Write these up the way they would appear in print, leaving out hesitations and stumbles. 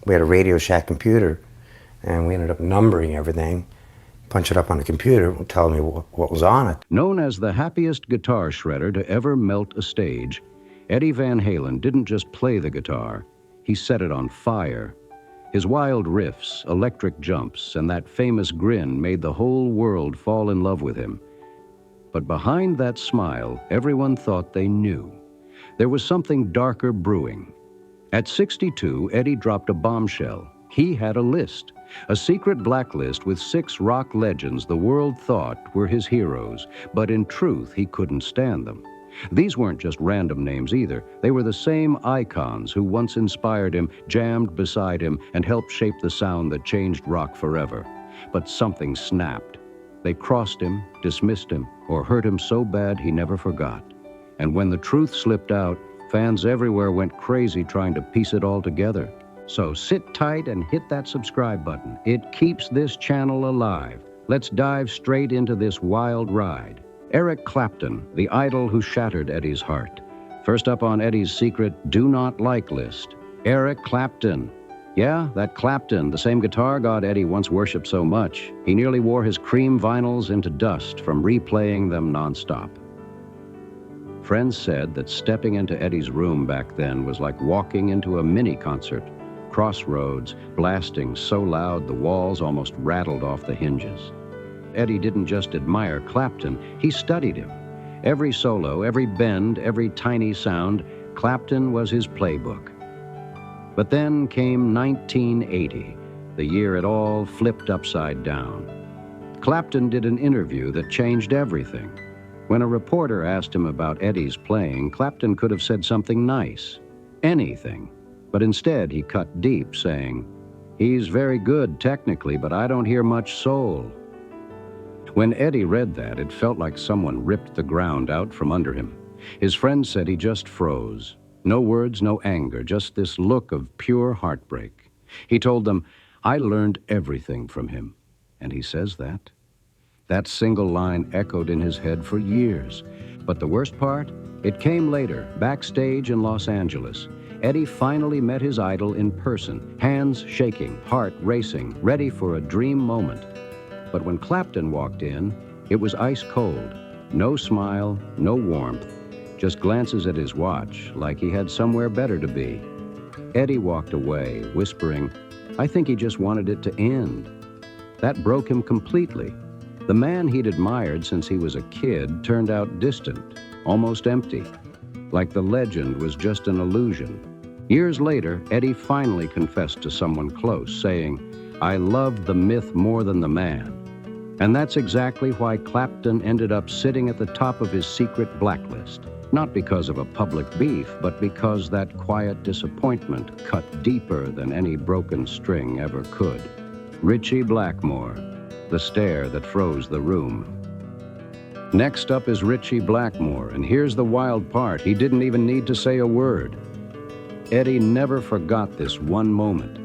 We had a Radio Shack computer, and we ended up numbering everything, punch it up on the computer, and tell me what was on it. Known as the happiest guitar shredder to ever melt a stage, Eddie Van Halen didn't just play the guitar, he set it on fire. His wild riffs, electric jumps, and that famous grin made the whole world fall in love with him. But behind that smile, everyone thought they knew. There was something darker brewing. At 62, Eddie dropped a bombshell. He had a list, a secret blacklist with 6 rock legends the world thought were his heroes, but in truth, he couldn't stand them. These weren't just random names either. They were the same icons who once inspired him, jammed beside him, and helped shape the sound that changed rock forever. But something snapped. They crossed him, dismissed him, or hurt him so bad he never forgot. And when the truth slipped out, fans everywhere went crazy trying to piece it all together. So sit tight and hit that subscribe button. It keeps this channel alive. Let's dive straight into this wild ride. Eric Clapton, the idol who shattered Eddie's heart. First up on Eddie's secret do not like list, Eric Clapton. Yeah, that Clapton, the same guitar god Eddie once worshipped so much. He nearly wore his cream vinyls into dust from replaying them nonstop. Friends said that stepping into Eddie's room back then was like walking into a mini concert. Crossroads, blasting so loud the walls almost rattled off the hinges. Eddie didn't just admire Clapton, he studied him. Every solo, every bend, every tiny sound, Clapton was his playbook. But then came 1980, the year it all flipped upside down. Clapton did an interview that changed everything. When a reporter asked him about Eddie's playing, Clapton could have said something nice, anything. But instead he cut deep, saying, "He's very good technically, but I don't hear much soul." When Eddie read that, it felt like someone ripped the ground out from under him. His friends said he just froze. No words, no anger, just this look of pure heartbreak. He told them, "I learned everything from him." And he says that. That single line echoed in his head for years. But the worst part? It came later, backstage in Los Angeles. Eddie finally met his idol in person, hands shaking, heart racing, ready for a dream moment. But when Clapton walked in, it was ice cold. No smile, no warmth, just glances at his watch like he had somewhere better to be. Eddie walked away, whispering, "I think he just wanted it to end." That broke him completely. The man he'd admired since he was a kid turned out distant, almost empty, like the legend was just an illusion. Years later, Eddie finally confessed to someone close, saying, "I loved the myth more than the man." And that's exactly why Clapton ended up sitting at the top of his secret blacklist. Not because of a public beef, but because that quiet disappointment cut deeper than any broken string ever could. Richie Blackmore, the stare that froze the room. Next up is Richie Blackmore, and here's the wild part. He didn't even need to say a word. Eddie never forgot this one moment.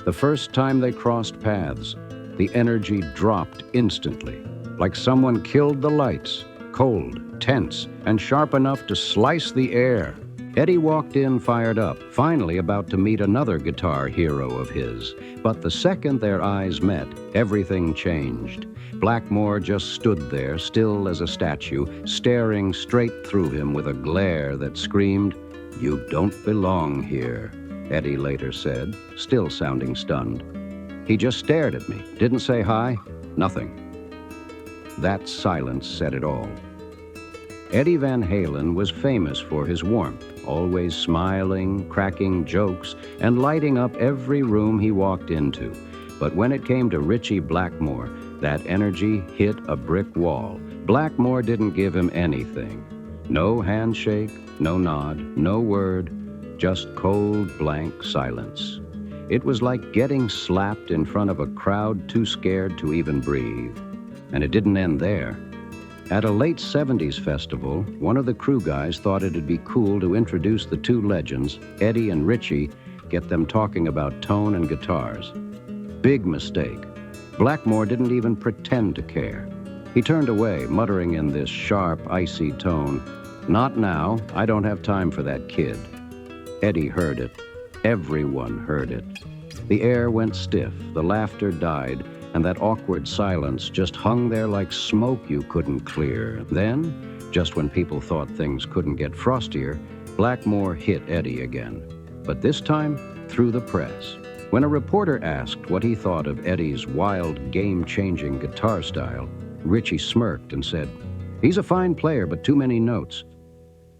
The first time they crossed paths, the energy dropped instantly, like someone killed the lights, cold, tense, and sharp enough to slice the air. Eddie walked in fired up, finally about to meet another guitar hero of his. But the second their eyes met, everything changed. Blackmore just stood there, still as a statue, staring straight through him with a glare that screamed, "You don't belong here," Eddie later said, still sounding stunned. He just stared at me, didn't say hi, nothing. That silence said it all. Eddie Van Halen was famous for his warmth, always smiling, cracking jokes, and lighting up every room he walked into. But when it came to Richie Blackmore, that energy hit a brick wall. Blackmore didn't give him anything. No handshake, no nod, no word, just cold, blank silence. It was like getting slapped in front of a crowd too scared to even breathe. And it didn't end there. At a late 70s festival, one of the crew guys thought it'd be cool to introduce the two legends, Eddie and Richie, get them talking about tone and guitars. Big mistake. Blackmore didn't even pretend to care. He turned away, muttering in this sharp, icy tone, "Not now, I don't have time for that kid." Eddie heard it. Everyone heard it. The air went stiff, the laughter died, and that awkward silence just hung there like smoke you couldn't clear. Then, just when people thought things couldn't get frostier, Blackmore hit Eddie again, but this time through the press. When a reporter asked what he thought of Eddie's wild, game-changing guitar style, Richie smirked and said, "He's a fine player, but too many notes."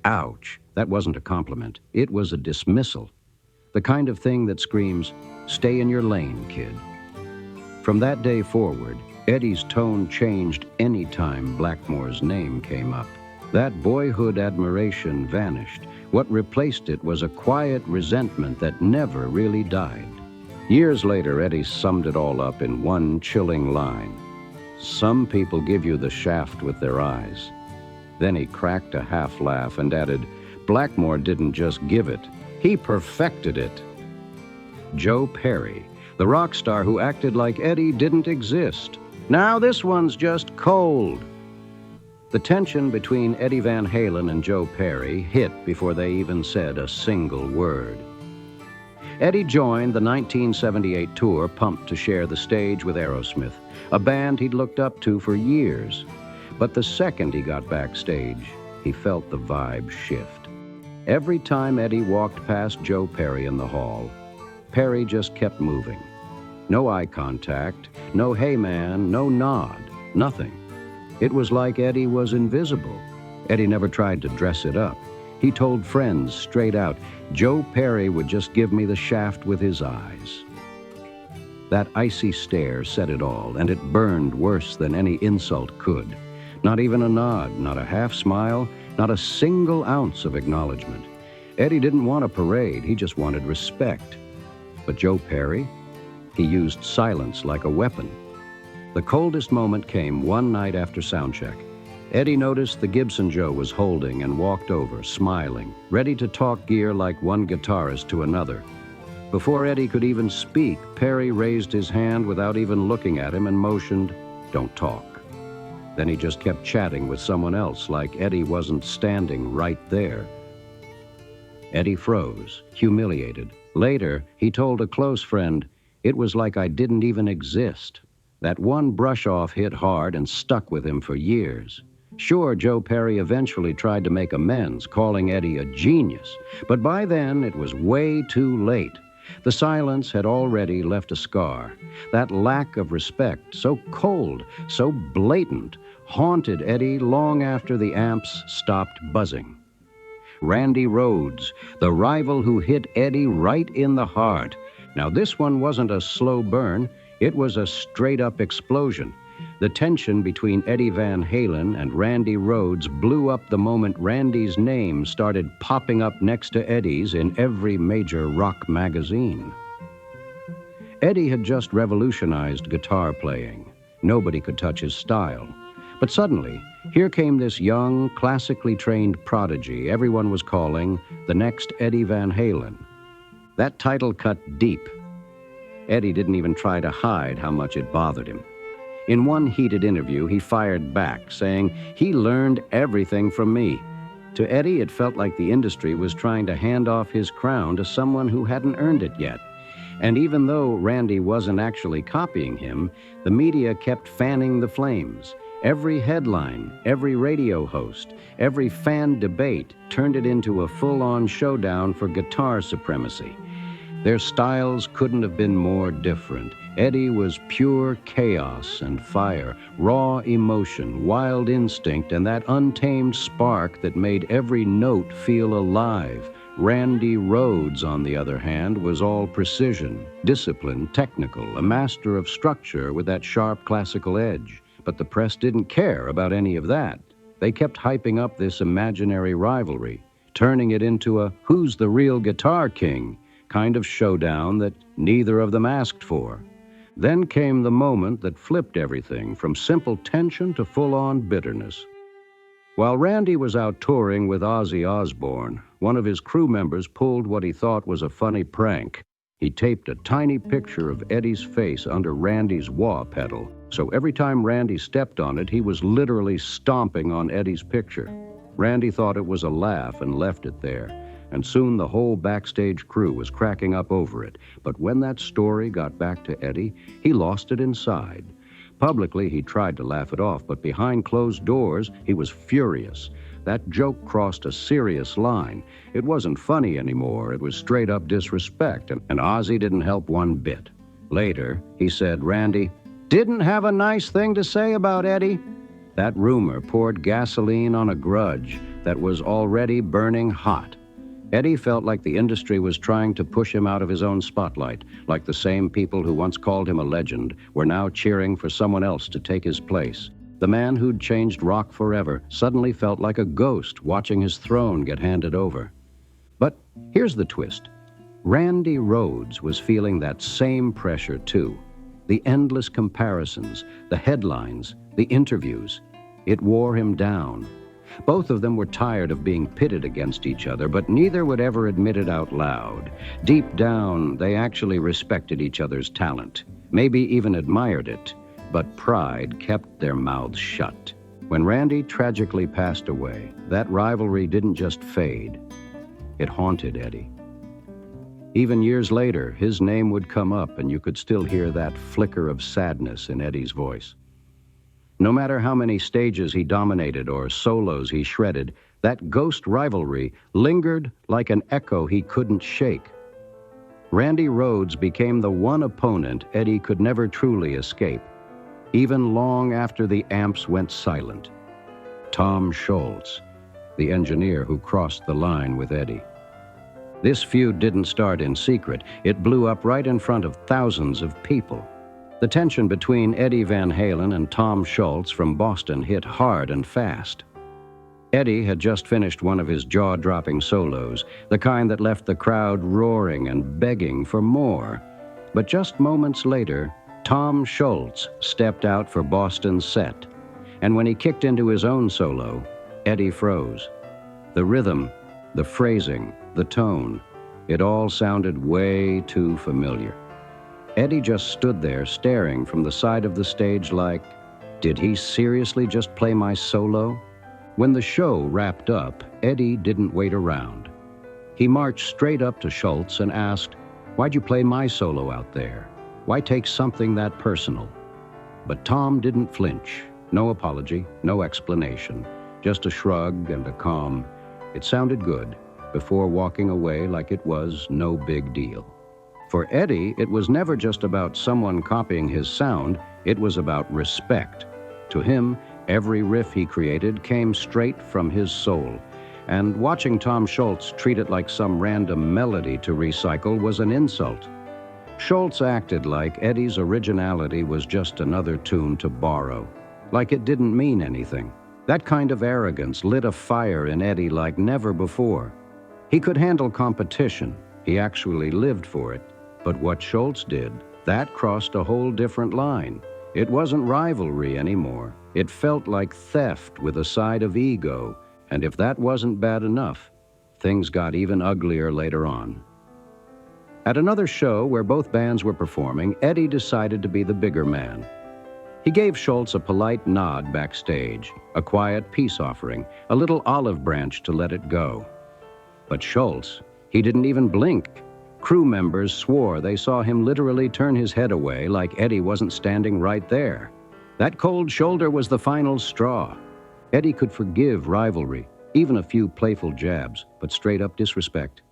Ouch, that wasn't a compliment. It was a dismissal. The kind of thing that screams, "Stay in your lane, kid." From that day forward, Eddie's tone changed any time Blackmore's name came up. That boyhood admiration vanished. What replaced it was a quiet resentment that never really died. Years later, Eddie summed it all up in one chilling line. "Some people give you the shaft with their eyes." Then he cracked a half laugh and added, "Blackmore didn't just give it, he perfected it." Joe Perry, the rock star who acted like Eddie didn't exist. Now this one's just cold. The tension between Eddie Van Halen and Joe Perry hit before they even said a single word. Eddie joined the 1978 tour, pumped to share the stage with Aerosmith, a band he'd looked up to for years. But the second he got backstage, he felt the vibe shift. Every time Eddie walked past Joe Perry in the hall, Perry just kept moving. No eye contact, no "hey man," no nod, nothing. It was like Eddie was invisible. Eddie never tried to dress it up. He told friends straight out, Joe Perry would just give me the shaft with his eyes. That icy stare said it all, and it burned worse than any insult could. Not even a nod, not a half smile, not a single ounce of acknowledgement. Eddie didn't want a parade, he just wanted respect. But Joe Perry? He used silence like a weapon. The coldest moment came one night after soundcheck. Eddie noticed the Gibson Joe was holding and walked over, smiling, ready to talk gear like one guitarist to another. Before Eddie could even speak, Perry raised his hand without even looking at him and motioned, "Don't talk." Then he just kept chatting with someone else like Eddie wasn't standing right there. Eddie froze, humiliated. Later, he told a close friend, "It was like I didn't even exist." That one brush-off hit hard and stuck with him for years. Sure, Joe Perry eventually tried to make amends, calling Eddie a genius, but by then it was way too late. The silence had already left a scar. That lack of respect, so cold, so blatant, haunted Eddie long after the amps stopped buzzing. Randy Rhoads, the rival who hit Eddie right in the heart. Now this one wasn't a slow burn, it was a straight-up explosion. The tension between Eddie Van Halen and Randy Rhoads blew up the moment Randy's name started popping up next to Eddie's in every major rock magazine. Eddie had just revolutionized guitar playing. Nobody could touch his style. But suddenly, here came this young, classically trained prodigy everyone was calling the next Eddie Van Halen. That title cut deep. Eddie didn't even try to hide how much it bothered him. In one heated interview, he fired back, saying, "He learned everything from me." To Eddie, it felt like the industry was trying to hand off his crown to someone who hadn't earned it yet. And even though Randy wasn't actually copying him, the media kept fanning the flames. Every headline, every radio host, every fan debate turned it into a full-on showdown for guitar supremacy. Their styles couldn't have been more different. Eddie was pure chaos and fire, raw emotion, wild instinct, and that untamed spark that made every note feel alive. Randy Rhoads, on the other hand, was all precision, discipline, technical, a master of structure with that sharp classical edge. But the press didn't care about any of that. They kept hyping up this imaginary rivalry, turning it into a "who's the real guitar king" kind of showdown that neither of them asked for. Then came the moment that flipped everything from simple tension to full-on bitterness. While Randy was out touring with Ozzy Osbourne, one of his crew members pulled what he thought was a funny prank. He taped a tiny picture of Eddie's face under Randy's wah pedal, so every time Randy stepped on it, he was literally stomping on Eddie's picture. Randy thought it was a laugh and left it there. and soon the whole backstage crew was cracking up over it. But when that story got back to Eddie, he lost it inside. Publicly, he tried to laugh it off, but behind closed doors, he was furious. That joke crossed a serious line. It wasn't funny anymore. It was straight-up disrespect, and Ozzy didn't help one bit. Later, he said Randy didn't have a nice thing to say about Eddie. That rumor poured gasoline on a grudge that was already burning hot. Eddie felt like the industry was trying to push him out of his own spotlight, like the same people who once called him a legend were now cheering for someone else to take his place. The man who'd changed rock forever suddenly felt like a ghost watching his throne get handed over. But here's the twist. Randy Rhoads was feeling that same pressure too. The endless comparisons, the headlines, the interviews. It wore him down. Both of them were tired of being pitted against each other, but neither would ever admit it out loud. Deep down, they actually respected each other's talent, maybe even admired it, but pride kept their mouths shut. When Randy tragically passed away, that rivalry didn't just fade. It haunted Eddie. Even years later, his name would come up and you could still hear that flicker of sadness in Eddie's voice. No matter how many stages he dominated or solos he shredded, that ghost rivalry lingered like an echo he couldn't shake. Randy Rhoads became the one opponent Eddie could never truly escape, even long after the amps went silent. Tom Scholz, the engineer who crossed the line with Eddie. This feud didn't start in secret. It blew up right in front of thousands of people. The tension between Eddie Van Halen and Tom Scholz from Boston hit hard and fast. Eddie had just finished one of his jaw-dropping solos, the kind that left the crowd roaring and begging for more. But just moments later, Tom Scholz stepped out for Boston's set. And when he kicked into his own solo, Eddie froze. The rhythm, the phrasing, the tone, it all sounded way too familiar. Eddie just stood there staring from the side of the stage like, did he seriously just play my solo? When the show wrapped up, Eddie didn't wait around. He marched straight up to Scholz and asked, why'd you play my solo out there? Why take something that personal? But Tom didn't flinch. No apology, no explanation, just a shrug and a calm, it sounded good, before walking away like it was no big deal. For Eddie, it was never just about someone copying his sound, it was about respect. To him, every riff he created came straight from his soul, and watching Tom Scholz treat it like some random melody to recycle was an insult. Scholz acted like Eddie's originality was just another tune to borrow, like it didn't mean anything. That kind of arrogance lit a fire in Eddie like never before. He could handle competition. He actually lived for it. But what Scholz did, that crossed a whole different line. It wasn't rivalry anymore. It felt like theft with a side of ego. And if that wasn't bad enough, things got even uglier later on. At another show where both bands were performing, Eddie decided to be the bigger man. He gave Scholz a polite nod backstage, a quiet peace offering, a little olive branch to let it go. But Scholz, he didn't even blink. Crew members swore they saw him literally turn his head away like Eddie wasn't standing right there. That cold shoulder was the final straw. Eddie could forgive rivalry, even a few playful jabs, but straight-up disrespect,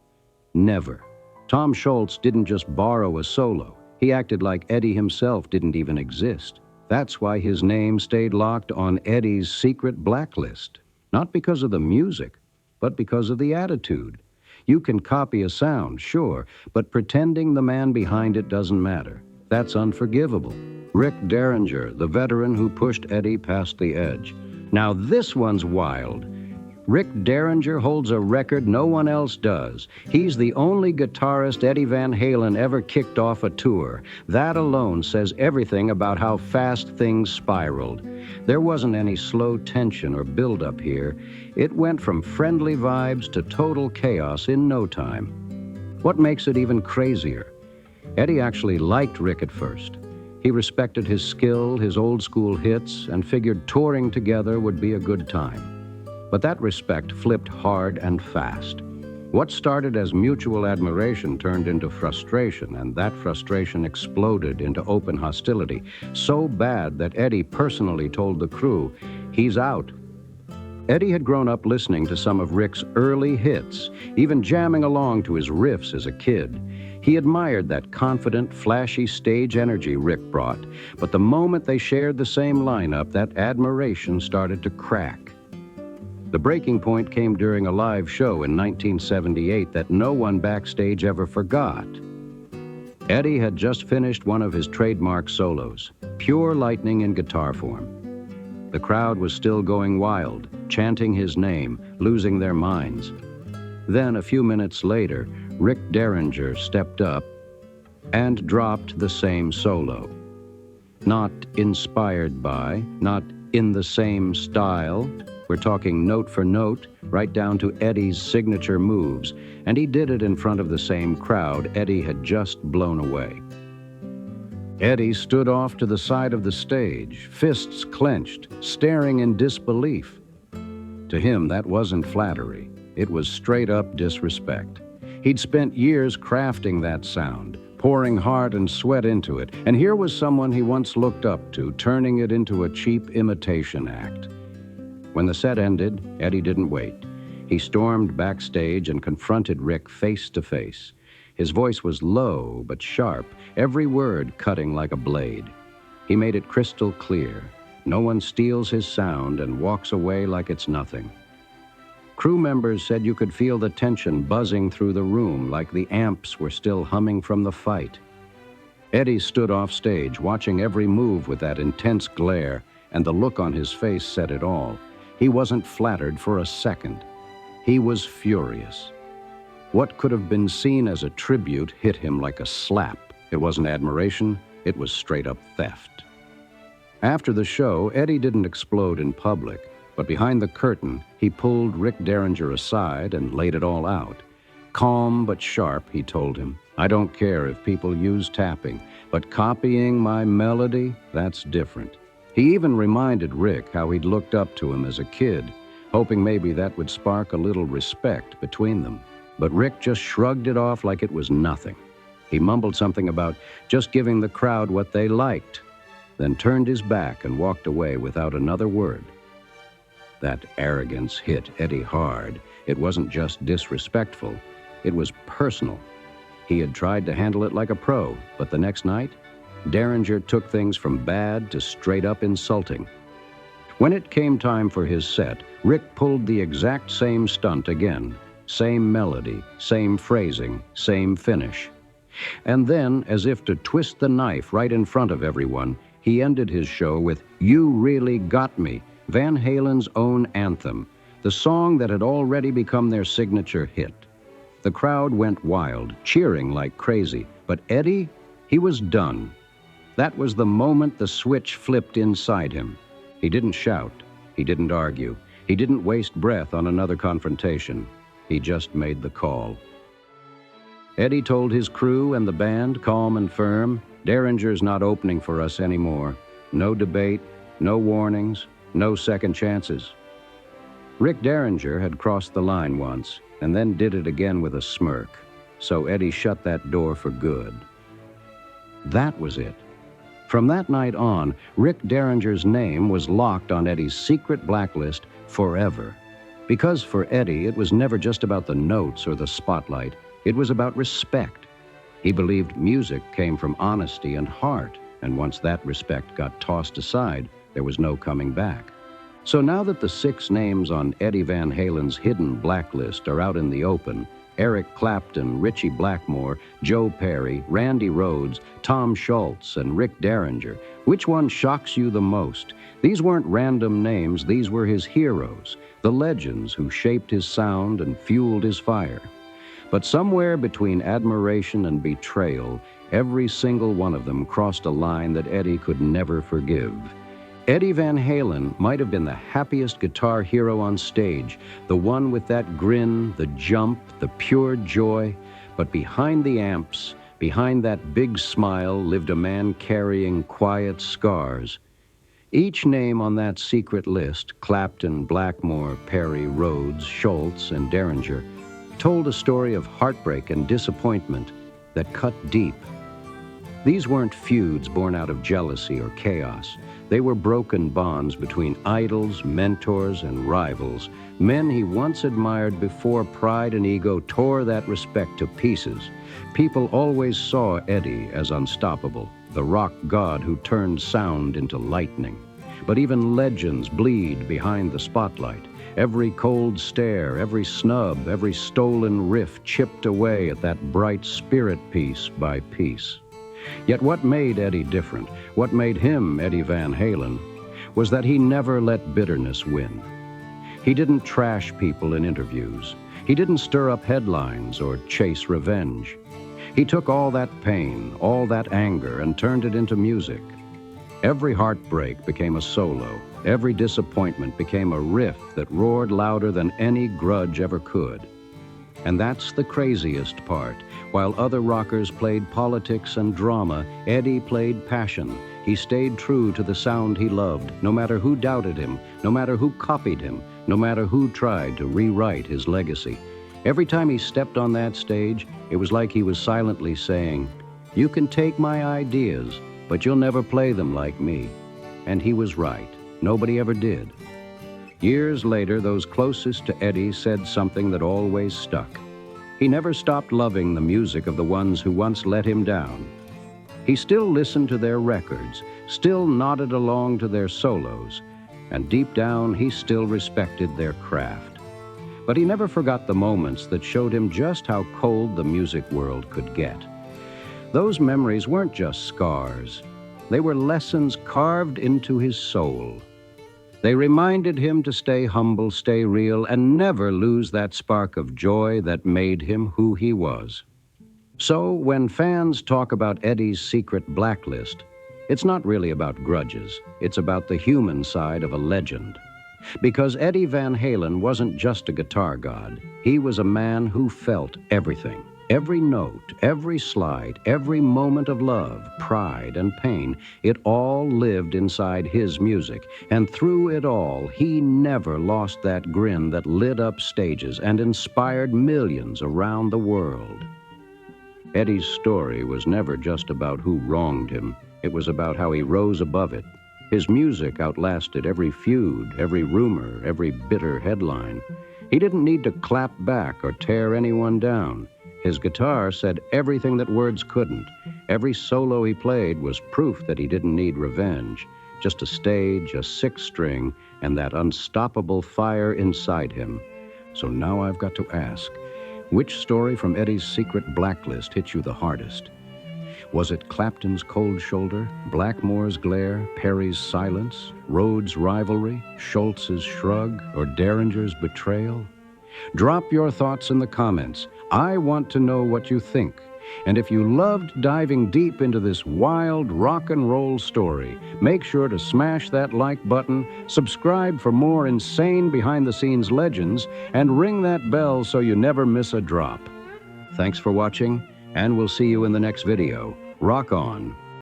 never. Tom Scholz didn't just borrow a solo. He acted like Eddie himself didn't even exist. That's why his name stayed locked on Eddie's secret blacklist. Not because of the music, but because of the attitude. You can copy a sound, sure, but pretending the man behind it doesn't matter. That's unforgivable. Rick Derringer, the veteran who pushed Eddie past the edge. Now this one's wild. Rick Derringer holds a record no one else does. He's the only guitarist Eddie Van Halen ever kicked off a tour. That alone says everything about how fast things spiraled. There wasn't any slow tension or build-up here. It went from friendly vibes to total chaos in no time. What makes it even crazier? Eddie actually liked Rick at first. He respected his skill, his old-school hits, and figured touring together would be a good time. But that respect flipped hard and fast. What started as mutual admiration turned into frustration, and that frustration exploded into open hostility, so bad that Eddie personally told the crew, "He's out." Eddie had grown up listening to some of Rick's early hits, even jamming along to his riffs as a kid. He admired that confident, flashy stage energy Rick brought, but the moment they shared the same lineup, that admiration started to crack. The breaking point came during a live show in 1978 that no one backstage ever forgot. Eddie had just finished one of his trademark solos, pure lightning in guitar form. The crowd was still going wild, chanting his name, losing their minds. Then, a few minutes later, Rick Derringer stepped up and dropped the same solo. Not inspired by, not in the same style. We're talking note for note, right down to Eddie's signature moves, and he did it in front of the same crowd Eddie had just blown away. Eddie stood off to the side of the stage, fists clenched, staring in disbelief. To him, that wasn't flattery. It was straight-up disrespect. He'd spent years crafting that sound, pouring heart and sweat into it, and here was someone he once looked up to, turning it into a cheap imitation act. When the set ended, Eddie didn't wait. He stormed backstage and confronted Rick face to face. His voice was low but sharp, every word cutting like a blade. He made it crystal clear. No one steals his sound and walks away like it's nothing. Crew members said you could feel the tension buzzing through the room, like the amps were still humming from the fight. Eddie stood off stage, watching every move with that intense glare, and the look on his face said it all. He wasn't flattered for a second. He was furious. What could have been seen as a tribute hit him like a slap. It wasn't admiration, it was straight-up theft. After the show, Eddie didn't explode in public, but behind the curtain, he pulled Rick Derringer aside and laid it all out. Calm but sharp, he told him, "I don't care if people use tapping, but copying my melody, that's different." He even reminded Rick how he'd looked up to him as a kid, hoping maybe that would spark a little respect between them. But Rick just shrugged it off like it was nothing. He mumbled something about just giving the crowd what they liked, then turned his back and walked away without another word. That arrogance hit Eddie hard. It wasn't just disrespectful, it was personal. He had tried to handle it like a pro, but the next night, Derringer took things from bad to straight-up insulting. When it came time for his set, Rick pulled the exact same stunt again. Same melody, same phrasing, same finish. And then, as if to twist the knife right in front of everyone, he ended his show with "You Really Got Me," Van Halen's own anthem, the song that had already become their signature hit. The crowd went wild, cheering like crazy, but Eddie, he was done. That was the moment the switch flipped inside him. He didn't shout, he didn't argue, he didn't waste breath on another confrontation. He just made the call. Eddie told his crew and the band, calm and firm, "Derringer's not opening for us anymore. No debate, no warnings, no second chances." Rick Derringer had crossed the line once, and then did it again with a smirk. So Eddie shut that door for good. That was it. From that night on, Rick Derringer's name was locked on Eddie's secret blacklist forever. Because for Eddie, it was never just about the notes or the spotlight. It was about respect. He believed music came from honesty and heart, and once that respect got tossed aside, there was no coming back. So now that the 6 names on Eddie Van Halen's hidden blacklist are out in the open, Eric Clapton, Richie Blackmore, Joe Perry, Randy Rhoads, Tom Scholz, and Rick Derringer, which one shocks you the most? These weren't random names, these were his heroes, the legends who shaped his sound and fueled his fire. But somewhere between admiration and betrayal, every single one of them crossed a line that Eddie could never forgive. Eddie Van Halen might have been the happiest guitar hero on stage, the one with that grin, the jump, the pure joy, but behind the amps, behind that big smile, lived a man carrying quiet scars. Each name on that secret list, Clapton, Blackmore, Perry, Rhoads, Scholz, and Derringer, told a story of heartbreak and disappointment that cut deep. These weren't feuds born out of jealousy or chaos. They were broken bonds between idols, mentors, and rivals, men he once admired before pride and ego tore that respect to pieces. People always saw Eddie as unstoppable, the rock god who turned sound into lightning. But even legends bleed behind the spotlight. Every cold stare, every snub, every stolen riff chipped away at that bright spirit piece by piece. Yet what made Eddie different, what made him Eddie Van Halen, was that he never let bitterness win. He didn't trash people in interviews. He didn't stir up headlines or chase revenge. He took all that pain, all that anger, and turned it into music. Every heartbreak became a solo. Every disappointment became a riff that roared louder than any grudge ever could. And that's the craziest part. While other rockers played politics and drama, Eddie played passion. He stayed true to the sound he loved, no matter who doubted him, no matter who copied him, no matter who tried to rewrite his legacy. Every time he stepped on that stage, it was like he was silently saying, "You can take my ideas, but you'll never play them like me." And he was right. Nobody ever did. Years later, those closest to Eddie said something that always stuck. He never stopped loving the music of the ones who once let him down. He still listened to their records, still nodded along to their solos, and deep down he still respected their craft. But he never forgot the moments that showed him just how cold the music world could get. Those memories weren't just scars. They were lessons carved into his soul. They reminded him to stay humble, stay real, and never lose that spark of joy that made him who he was. So when fans talk about Eddie's secret blacklist, it's not really about grudges. It's about the human side of a legend. Because Eddie Van Halen wasn't just a guitar god. He was a man who felt everything. Every note, every slide, every moment of love, pride, and pain, it all lived inside his music. And through it all, he never lost that grin that lit up stages and inspired millions around the world. Eddie's story was never just about who wronged him. It was about how he rose above it. His music outlasted every feud, every rumor, every bitter headline. He didn't need to clap back or tear anyone down. His guitar said everything that words couldn't. Every solo he played was proof that he didn't need revenge. Just a stage, a sixth string, and that unstoppable fire inside him. So now I've got to ask, which story from Eddie's secret blacklist hit you the hardest? Was it Clapton's cold shoulder, Blackmore's glare, Perry's silence, Rhoads' rivalry, Scholz's shrug, or Derringer's betrayal? Drop your thoughts in the comments. I want to know what you think. And if you loved diving deep into this wild rock and roll story, make sure to smash that like button, subscribe for more insane behind-the-scenes legends, and ring that bell so you never miss a drop. Thanks for watching, and we'll see you in the next video. Rock on.